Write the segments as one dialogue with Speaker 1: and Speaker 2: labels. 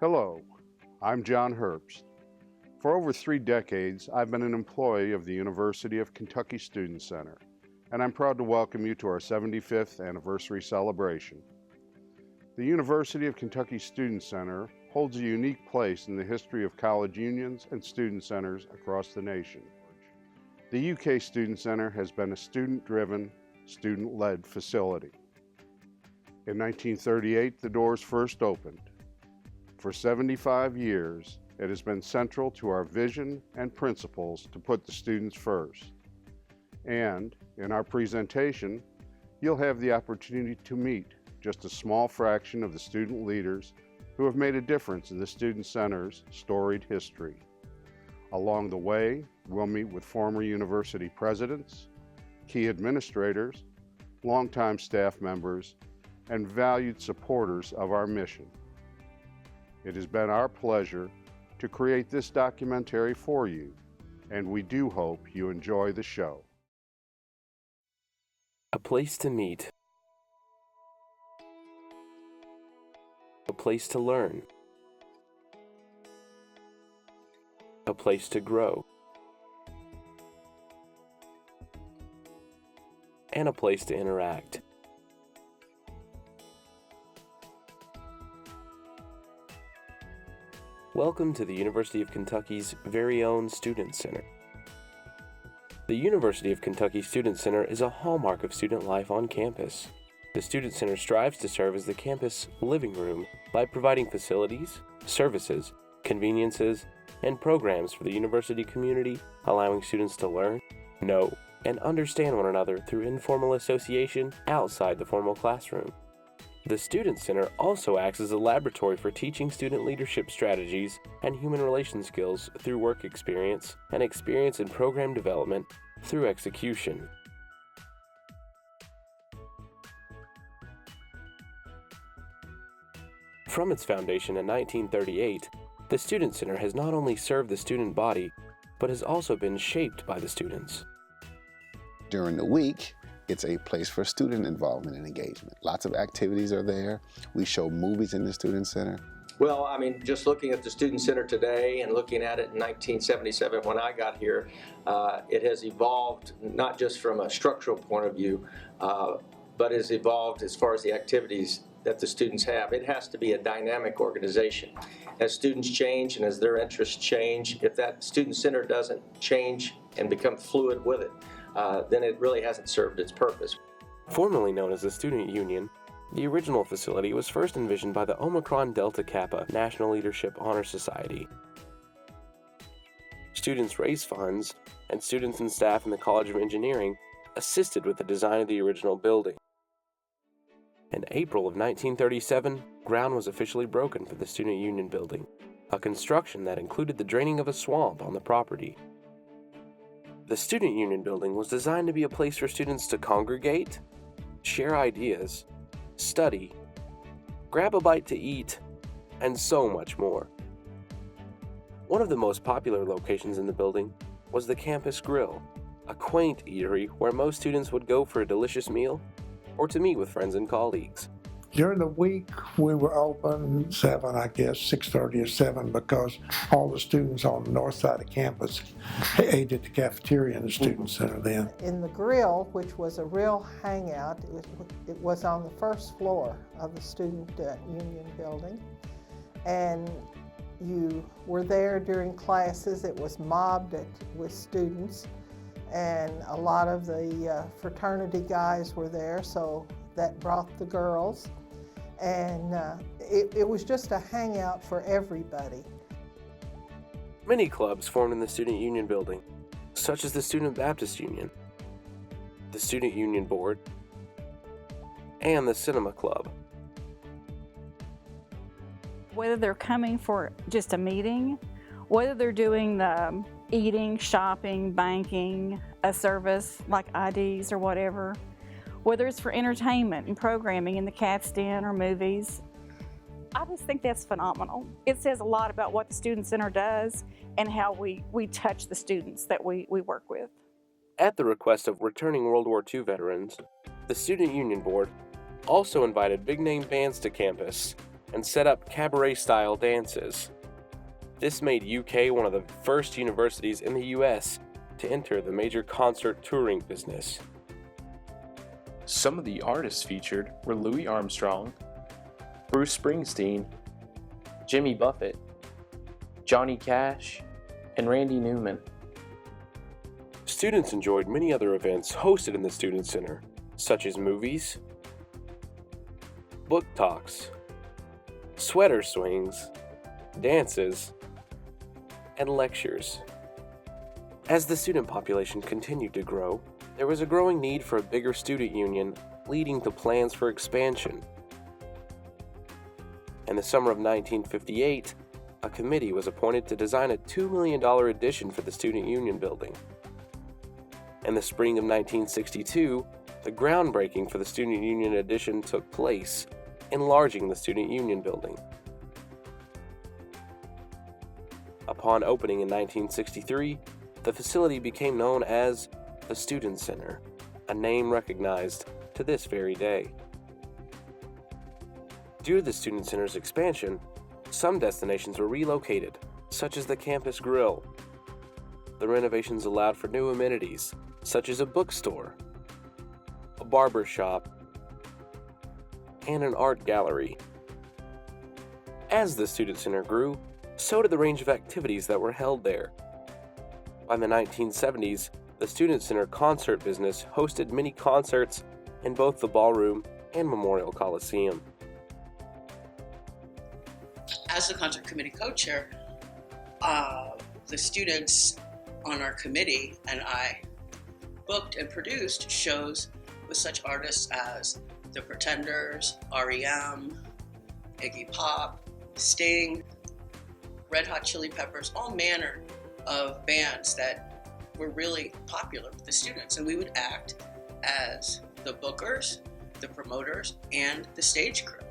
Speaker 1: Hello, I'm John Herbst. For over 3 decades, I've been an employee of the University of Kentucky Student Center, and I'm proud to welcome you to our 75th anniversary celebration. The University of Kentucky Student Center holds a unique place in the history of college unions and student centers across the nation. The UK Student Center has been a student-driven, student-led facility. In 1938, the doors first opened. For 75 years, it has been central to our vision and principles to put the students first. And in our presentation, you'll have the opportunity to meet just a small fraction of the student leaders who have made a difference in the Student Center's storied history. Along the way, we'll meet with former university presidents, key administrators, longtime staff members, and valued supporters of our mission. It has been our pleasure to create this documentary for you, and we do hope you enjoy the show.
Speaker 2: A place to meet. A place to learn. A place to grow. And a place to interact. Welcome to the University of Kentucky's very own Student Center. The University of Kentucky Student Center is a hallmark of student life on campus. The Student Center strives to serve as the campus living room by providing facilities, services, conveniences, and programs for the university community, allowing students to learn, know, and understand one another through informal association outside the formal classroom. The Student Center also acts as a laboratory for teaching student leadership strategies and human relations skills through work experience and experience in program development through execution. From its foundation in 1938, the Student Center has not only served the student body, but has also been shaped by the students.
Speaker 3: During the week, it's a place for student involvement and engagement. Lots of activities are there. We show movies in the Student Center.
Speaker 4: Well, I mean, just looking at the Student Center today and looking at it in 1977 when I got here, it has evolved not just from a structural point of view, but has evolved as far as the activities that the students have. It has to be a dynamic organization. As students change and as their interests change, if that Student Center doesn't change and become fluid with it, then it really hasn't served its purpose.
Speaker 2: Formerly known as the Student Union, the original facility was first envisioned by the Omicron Delta Kappa National Leadership Honor Society. Students raised funds, and students and staff in the College of Engineering assisted with the design of the original building. In April of 1937, ground was officially broken for the Student Union building, a construction that included the draining of a swamp on the property. The Student Union building was designed to be a place for students to congregate, share ideas, study, grab a bite to eat, and so much more. One of the most popular locations in the building was the Campus Grill, a quaint eatery where most students would go for a delicious meal or to meet with friends and colleagues.
Speaker 5: During the week, we were open 7, I guess, 6:30 or 7, because all the students on the north side of campus ate at the cafeteria in the Student Center then.
Speaker 6: In the grill, which was a real hangout, it was on the first floor of the Student Union building, and you were there during classes. It was mobbed with students, and a lot of the fraternity guys were there, so that brought the girls. And it was just a hangout for everybody.
Speaker 2: Many clubs formed in the Student Union building, such as the Student Baptist Union, the Student Union Board, and the Cinema Club.
Speaker 7: Whether they're coming for just a meeting, whether they're doing the eating, shopping, banking, a service like IDs or whatever, whether it's for entertainment and programming in the Cat's Den or movies. I just think that's phenomenal. It says a lot about what the Student Center does and how we touch the students that we work with.
Speaker 2: At the request of returning World War II veterans, the Student Union Board also invited big-name bands to campus and set up cabaret-style dances. This made UK one of the first universities in the US to enter the major concert touring business.
Speaker 8: Some of the artists featured were Louis Armstrong, Bruce Springsteen, Jimmy Buffett, Johnny Cash, and Randy Newman.
Speaker 2: Students enjoyed many other events hosted in the Student Center, such as movies, book talks, sweater swings, dances, and lectures. As the student population continued to grow, there was a growing need for a bigger student union, leading to plans for expansion. In the summer of 1958, a committee was appointed to design a $2 million addition for the student union building. In the spring of 1962, the groundbreaking for the student union addition took place, enlarging the student union building. Upon opening in 1963, the facility became known as the Student Center, a name recognized to this very day. Due to the Student Center's expansion, some destinations were relocated, such as the Campus Grill. The renovations allowed for new amenities, such as a bookstore, a barber shop, and an art gallery. As the Student Center grew, so did the range of activities that were held there. By the 1970s, the Student Center concert business hosted many concerts in both the Ballroom and Memorial Coliseum.
Speaker 9: As the concert committee co-chair, the students on our committee and I booked and produced shows with such artists as The Pretenders, REM, Iggy Pop, Sting, Red Hot Chili Peppers, all manner of bands that were really popular with the students. And we would act as the bookers, the promoters, and the stage crew.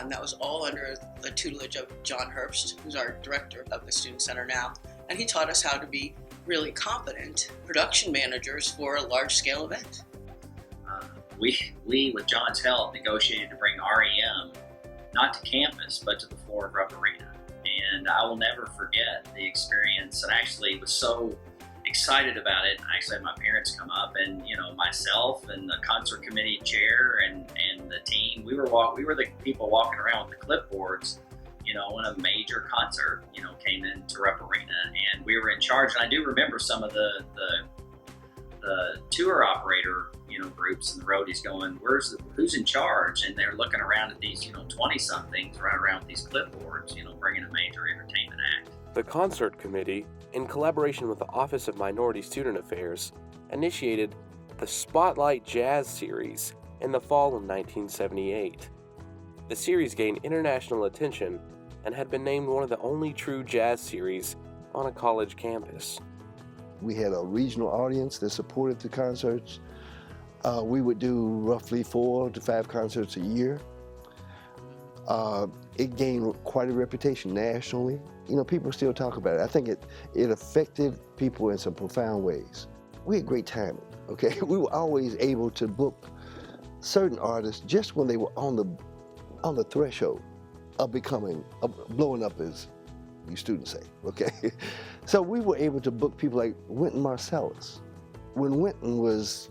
Speaker 9: And that was all under the tutelage of John Herbst, who's our director of the Student Center now. And he taught us how to be really competent production managers for a large-scale event.
Speaker 10: We, with John's help, negotiated to bring REM not to campus, but to the floor of Rupp Arena. And I will never forget the experience, and actually was so excited about it. I actually had my parents come up, and myself and the concert committee chair and the team, we were the people walking around with the clipboards, when a major concert, came into Rupp Arena, and we were in charge. And I do remember some of the tour operator, groups and the roadies going, who's in charge? And they're looking around at these, 20-somethings running around with these clipboards, bringing a major entertainment act.
Speaker 2: The concert committee, in collaboration with the Office of Minority Student Affairs, initiated the Spotlight Jazz Series in the fall of 1978. The series gained international attention and had been named one of the only true jazz series on a college campus.
Speaker 11: We had a regional audience that supported the concerts. We would do roughly 4 to 5 concerts a year. It gained quite a reputation nationally. People still talk about it. I think it affected people in some profound ways. We had great timing, okay? We were always able to book certain artists just when they were on the threshold of blowing up, as you students say, okay? So we were able to book people like Wynton Marsalis. When Wynton was,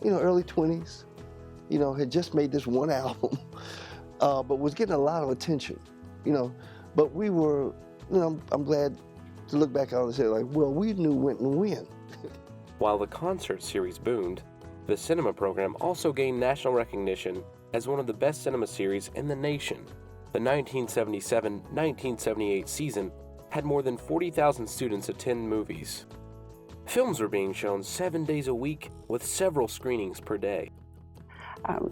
Speaker 11: early 20s, had just made this one album, but was getting a lot of attention, But we were, I'm glad to look back on it and say, we knew Wynton when.
Speaker 2: While the concert series boomed, the cinema program also gained national recognition as one of the best cinema series in the nation. The 1977-1978 season had more than 40,000 students attend movies. Films were being shown 7 days a week with several screenings per day.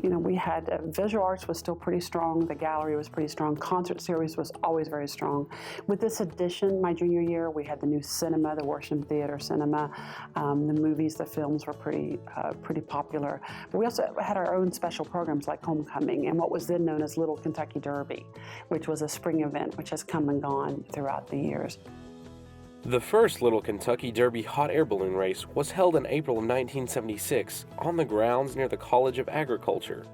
Speaker 12: We had visual arts was still pretty strong. The gallery was pretty strong. Concert series was always very strong. With this addition, my junior year, we had the new cinema, the Washington Theater Cinema. The movies, the films were pretty popular. But we also had our own special programs like Homecoming and what was then known as Little Kentucky Derby, which was a spring event which has come and gone throughout the years.
Speaker 2: The first Little Kentucky Derby hot air balloon race was held in April of 1976 on the grounds near the College of Agriculture.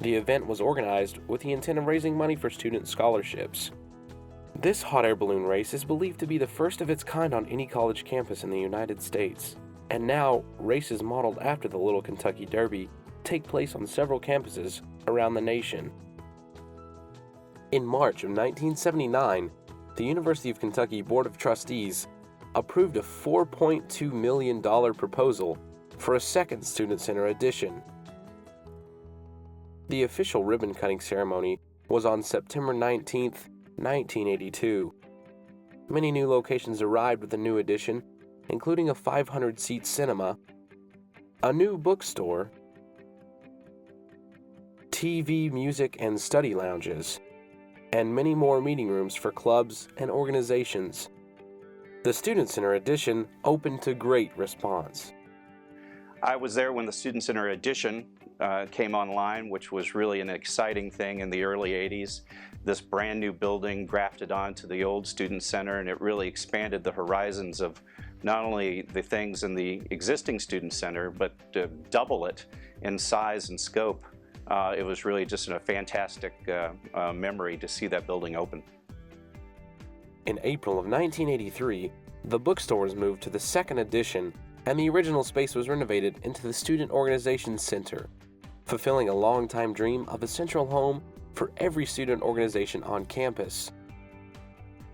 Speaker 2: The event was organized with the intent of raising money for student scholarships. This hot air balloon race is believed to be the first of its kind on any college campus in the United States, and now races modeled after the Little Kentucky Derby take place on several campuses around the nation. In March of 1979, the University of Kentucky Board of Trustees approved a $4.2 million proposal for a second Student Center addition. The official ribbon-cutting ceremony was on September 19, 1982. Many new locations arrived with the new addition, including a 500-seat cinema, a new bookstore, TV, music, and study lounges, and many more meeting rooms for clubs and organizations. The Student Center addition opened to great response.
Speaker 13: I was there when the Student Center addition came online, which was really an exciting thing in the early 80s. This brand new building grafted onto the old Student Center, and it really expanded the horizons of not only the things in the existing Student Center, but to double it in size and scope. It was really just a fantastic memory to see that building open.
Speaker 2: In April of 1983, the bookstore was moved to the second addition, and the original space was renovated into the Student Organization Center, fulfilling a long-time dream of a central home for every student organization on campus.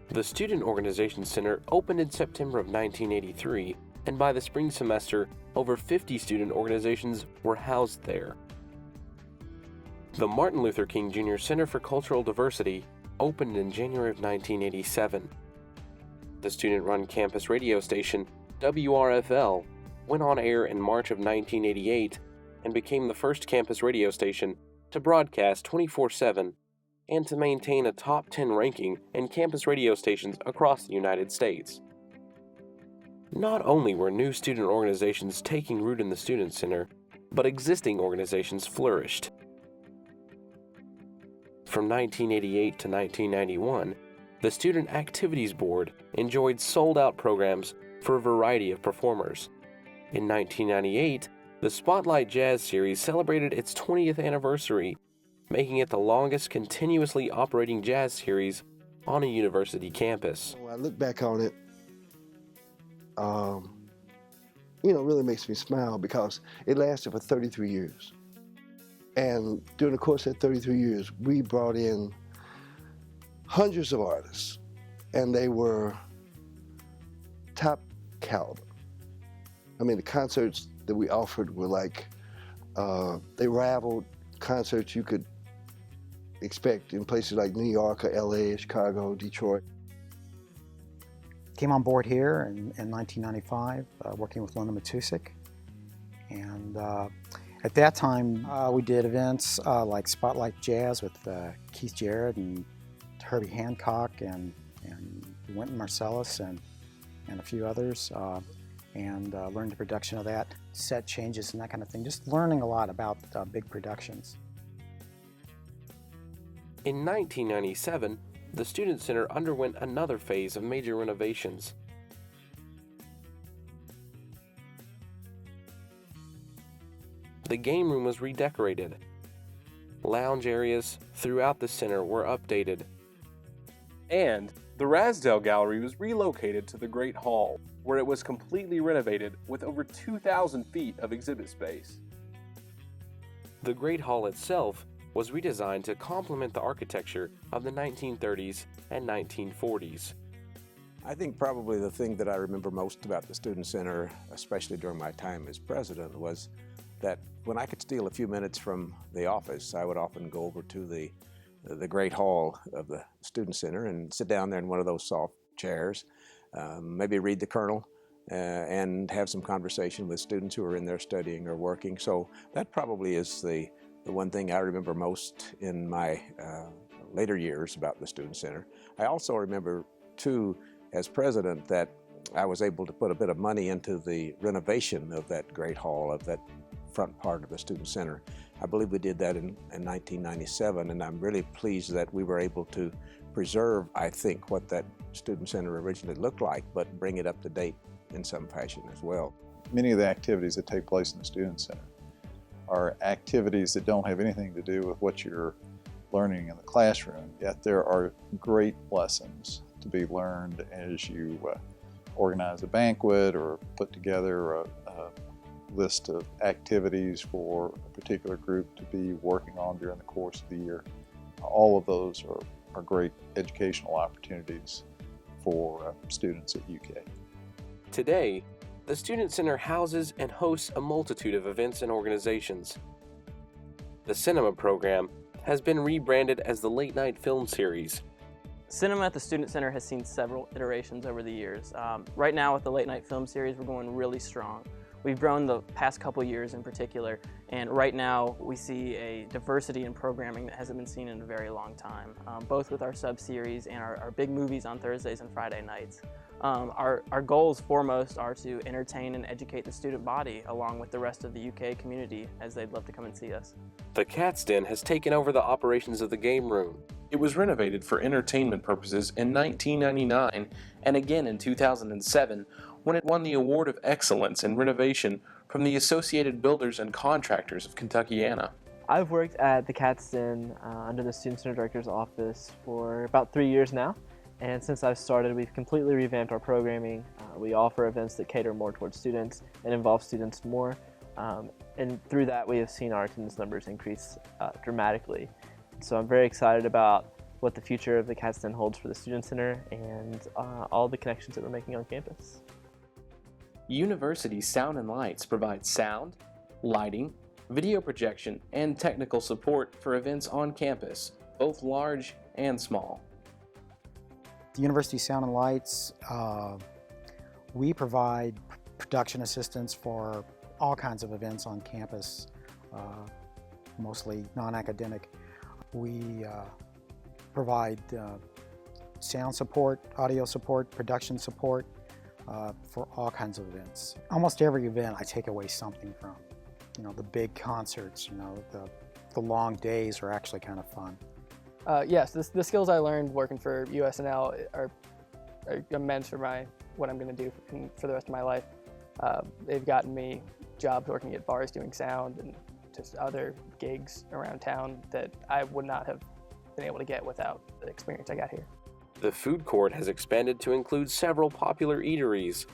Speaker 2: The Student Organization Center opened in September of 1983, and by the spring semester, over 50 student organizations were housed there. The Martin Luther King Jr. Center for Cultural Diversity opened in January of 1987. The student-run campus radio station, WRFL, went on air in March of 1988 and became the first campus radio station to broadcast 24/7 and to maintain a top 10 ranking in campus radio stations across the United States. Not only were new student organizations taking root in the Student Center, but existing organizations flourished. From 1988 to 1991, the Student Activities Board enjoyed sold-out programs for a variety of performers. In 1998, the Spotlight Jazz Series celebrated its 20th anniversary, making it the longest continuously operating jazz series on a university campus.
Speaker 11: When I look back on it, it really makes me smile because it lasted for 33 years. And during the course of that 33 years, we brought in hundreds of artists, and they were top caliber. I mean, the concerts that we offered were like, they rivaled concerts you could expect in places like New York or LA, Chicago, Detroit.
Speaker 14: Came on board here in 1995, working with Linda Matusik. And at that time, we did events like Spotlight Jazz with Keith Jarrett and Herbie Hancock and Wynton Marsalis and a few others, and learned the production of that, set changes and that kind of thing, just learning a lot about big productions.
Speaker 2: In 1997, the Student Center underwent another phase of major renovations. The game room was redecorated. Lounge areas throughout the center were updated.
Speaker 8: And the Rasdell Gallery was relocated to the Great Hall, where it was completely renovated with over 2,000 feet of exhibit space.
Speaker 2: The Great Hall itself was redesigned to complement the architecture of the 1930s and 1940s.
Speaker 15: I think probably the thing that I remember most about the Student Center, especially during my time as president, was that when I could steal a few minutes from the office, I would often go over to the Great Hall of the Student Center and sit down there in one of those soft chairs, maybe read the Colonel, and have some conversation with students who are in there studying or working. So that probably is the one thing I remember most in my later years about the Student Center. I also remember, too, as president, that I was able to put a bit of money into the renovation of that Great Hall, of that front part of the Student Center. I believe we did that in 1997, and I'm really pleased that we were able to preserve, I think, what that Student Center originally looked like, but bring it up to date in some fashion as well.
Speaker 16: Many of the activities that take place in the Student Center are activities that don't have anything to do with what you're learning in the classroom, yet there are great lessons to be learned as you organize a banquet or put together a list of activities for a particular group to be working on during the course of the year. All of those are great educational opportunities for students at UK.
Speaker 2: Today, the Student Center houses and hosts a multitude of events and organizations. The cinema program has been rebranded as the Late Night Film Series.
Speaker 17: Cinema at the Student Center has seen several iterations over the years. Right now with the Late Night Film Series, we're going really strong. We've grown the past couple years in particular, and right now we see a diversity in programming that hasn't been seen in a very long time, both with our sub-series and our big movies on Thursdays and Friday nights. Our goals foremost are to entertain and educate the student body along with the rest of the UK community as they'd love to come and see us.
Speaker 2: The Cat's Den has taken over the operations of the game room.
Speaker 8: It was renovated for entertainment purposes in 1999 and again in 2007 when it won the Award of Excellence in Renovation from the Associated Builders and Contractors of Kentuckiana.
Speaker 18: I've worked at the Cat's Den under the Student Center Director's office for about 3 years now, and since I've started, we've completely revamped our programming. We offer events that cater more towards students and involve students more, and through that we have seen our attendance numbers increase dramatically. So I'm very excited about what the future of the Cat's Den holds for the Student Center and all the connections that we're making on campus.
Speaker 8: University Sound and Lights provides sound, lighting, video projection, and technical support for events on campus, both large and small.
Speaker 14: The University Sound and Lights, we provide production assistance for all kinds of events on campus, mostly non-academic. We provide sound support, audio support, production support for all kinds of events. Almost every event I take away something from. You know, the big concerts, you know, the long days are actually kind of fun.
Speaker 18: Yes, the skills I learned working for USNL are immense for what I'm going to do for the rest of my life. They've gotten me jobs working at bars doing sound and just other gigs around town that I would not have been able to get without the experience I got here.
Speaker 2: The food court has expanded to include several popular eateries.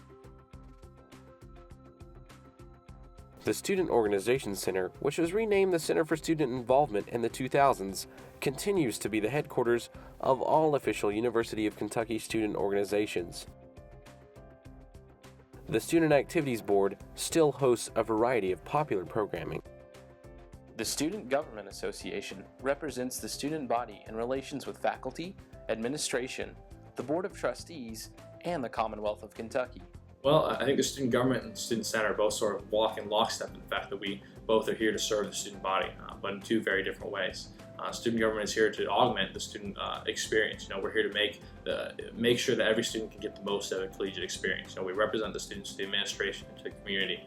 Speaker 2: The Student Organization Center, which was renamed the Center for Student Involvement in the 2000s, continues to be the headquarters of all official University of Kentucky student organizations. The Student Activities Board still hosts a variety of popular programming.
Speaker 8: The Student Government Association represents the student body in relations with faculty, administration, the Board of Trustees, and the Commonwealth of Kentucky.
Speaker 19: Well, I think the student government and the student center both sort of walk in lockstep in the fact that we both are here to serve the student body, but in two very different ways. Student government is here to augment the student experience. You know, we're here to make sure that every student can get the most out of a collegiate experience. You know, we represent the students to the administration and to the community,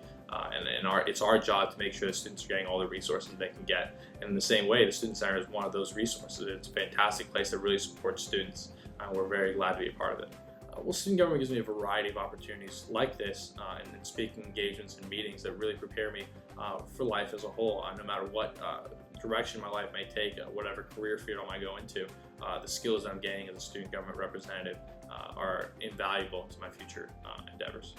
Speaker 19: it's our job to make sure that students are getting all the resources they can get. And in the same way, the student center is one of those resources. It's a fantastic place that really supports students, and we're very glad to be a part of it. Well, student government gives me a variety of opportunities like this and speaking engagements and meetings that really prepare me for life as a whole. No matter what direction my life may take, whatever career field I might go into, the skills that I'm gaining as a student government representative are invaluable to my future endeavors.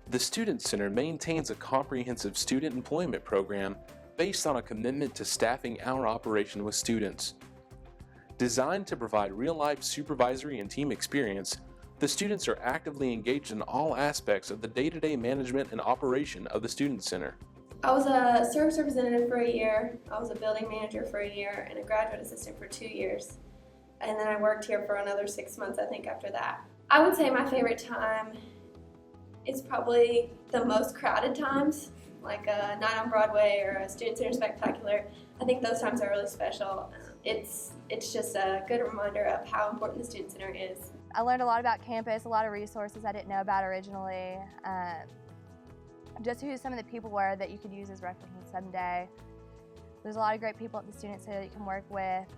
Speaker 8: The Student Center maintains a comprehensive student employment program based on a commitment to staffing our operation with students. Designed to provide real-life supervisory and team experience, the students are actively engaged in all aspects of the day-to-day management and operation of the Student Center.
Speaker 20: I was a service representative for a year, I was a building manager for a year, and a graduate assistant for 2 years. And then I worked here for another 6 months, I think, after that. I would say my favorite time is probably the most crowded times, like a Night on Broadway or a Student Center Spectacular. I think those times are really special. It's just a good reminder of how important the Student Center is.
Speaker 21: I learned a lot about campus, a lot of resources I didn't know about originally. Just who some of the people were that you could use as reference someday. There's a lot of great people at the Student Center that you can work with.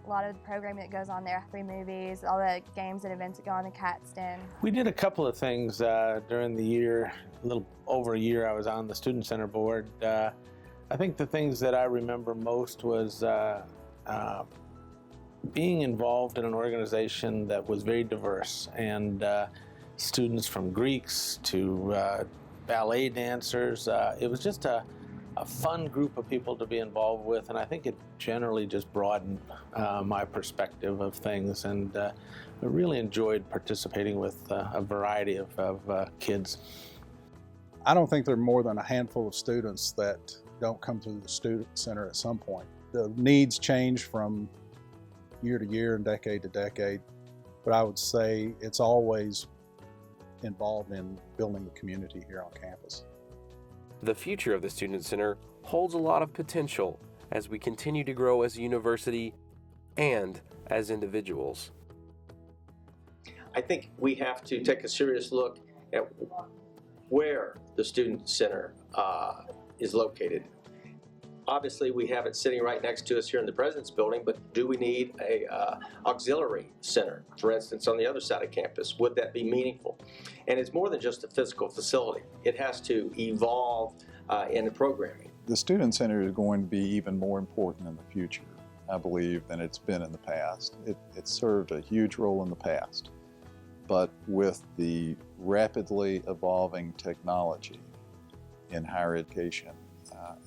Speaker 21: A lot of the programming that goes on there, 3 movies, all the games and events that go on the Cat's Den.
Speaker 22: We did a couple of things during the year, a little over a year I was on the Student Center board.
Speaker 1: I think the things that I remember most was being involved in an organization that was very diverse, and students from Greeks to ballet dancers. It was just a fun group of people to be involved with, and I think it generally just broadened my perspective of things, and I really enjoyed participating with a variety of kids.
Speaker 16: I don't think there are more than a handful of students that don't come through the Student Center at some point. The needs change from year to year and decade to decade, but I would say it's always involved in building the community here on campus.
Speaker 2: The future of the Student Center holds a lot of potential as we continue to grow as a university and as individuals.
Speaker 4: I think we have to take a serious look at where the Student Center is located. Obviously, we have it sitting right next to us here in the President's Building, but do we need a auxiliary center, for instance, on the other side of campus? Would that be meaningful? And it's more than just a physical facility. It has to evolve in the programming.
Speaker 16: The Student Center is going to be even more important in the future, I believe, than it's been in the past. It served a huge role in the past, but with the rapidly evolving technology in higher education,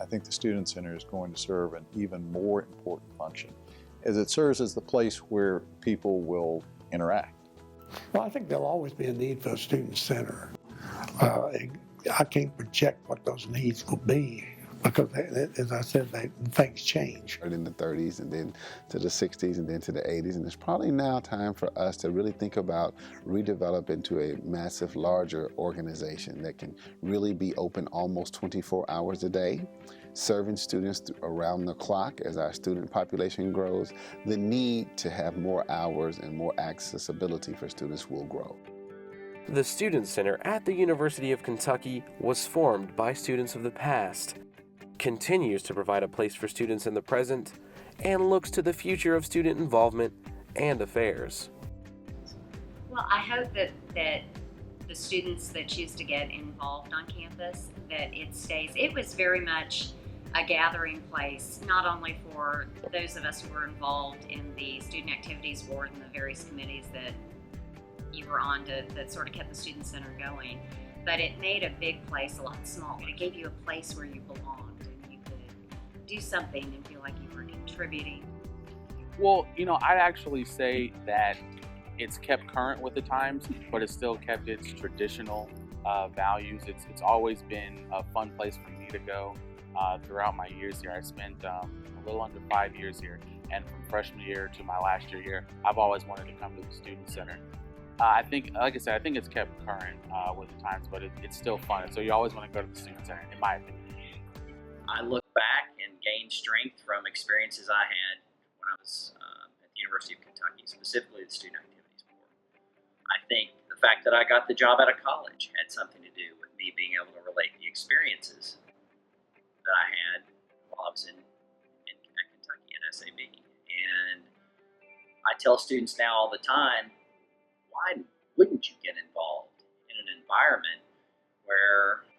Speaker 16: I think the Student Center is going to serve an even more important function, as it serves as the place where people will interact.
Speaker 5: Well, I think there'll always be a need for a Student Center. I can't project what those needs will be, because, as I said, things change.
Speaker 3: In the 30s, and then to the 60s, and then to the 80s, and it's probably now time for us to really think about redevelop into a massive, larger organization that can really be open almost 24 hours a day, serving students around the clock as our student population grows. The need to have more hours and more accessibility for students will grow.
Speaker 2: The Student Center at the University of Kentucky was formed by students of the past, continues to provide a place for students in the present, and looks to the future of student involvement and affairs.
Speaker 22: Well, I hope that the students that choose to get involved on campus, that it stays. It was very much a gathering place, not only for those of us who were involved in the Student Activities Board and the various committees that you were on that sort of kept the Student Center going, but it made a big place a lot smaller. It gave you a place where you belonged and you could do something and feel like you were contributing.
Speaker 23: Well, I'd actually say that it's kept current with the times, but it's still kept its traditional values. It's always been a fun place for me to go. Throughout my years here, I spent a little under 5 years here, and from freshman year to my last year here, I've always wanted to come to the Student Center. I think, like I said, I think it's kept current with the times, but it's still fun. So you always want to go to the Student Center, in my opinion.
Speaker 10: I look back and gain strength from experiences I had when I was at the University of Kentucky, specifically the Student Activities Board. I think the fact that I got the job out of college had something to do with me being able to relate the experiences that I had while I was at Kentucky at SAB. And I tell students now all the time, why wouldn't you get involved in an environment where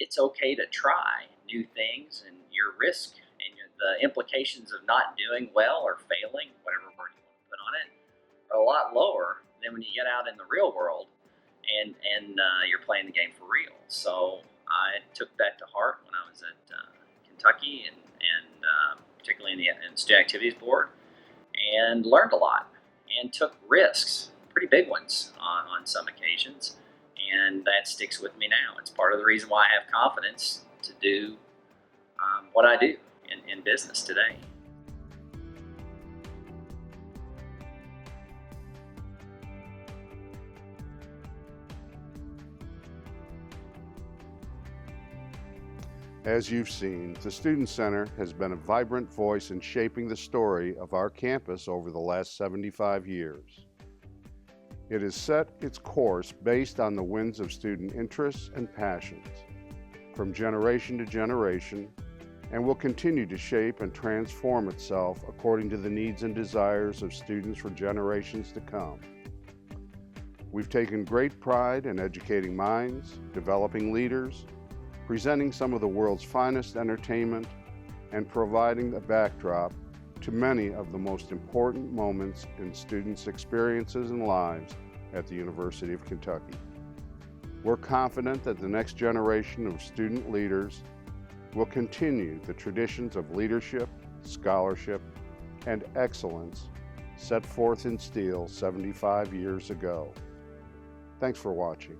Speaker 10: it's okay to try new things, and your risk and the implications of not doing well or failing, whatever word you want to put on it, are a lot lower than when you get out in the real world and you're playing the game for real. So I took that to heart when I was at Kentucky and particularly in the Student Activities Board, and learned a lot and took risks, pretty big ones on some occasions, and that sticks with me now. It's part of the reason why I have confidence to do what I do in business today.
Speaker 24: As you've seen, the Student Center has been a vibrant voice in shaping the story of our campus over the last 75 years. It has set its course based on the winds of student interests and passions, from generation to generation, and will continue to shape and transform itself according to the needs and desires of students for generations to come. We've taken great pride in educating minds, developing leaders, presenting some of the world's finest entertainment and providing a backdrop to many of the most important moments in students' experiences and lives at the University of Kentucky. We're confident that the next generation of student leaders will continue the traditions of leadership, scholarship, and excellence set forth in steel 75 years ago. Thanks for watching.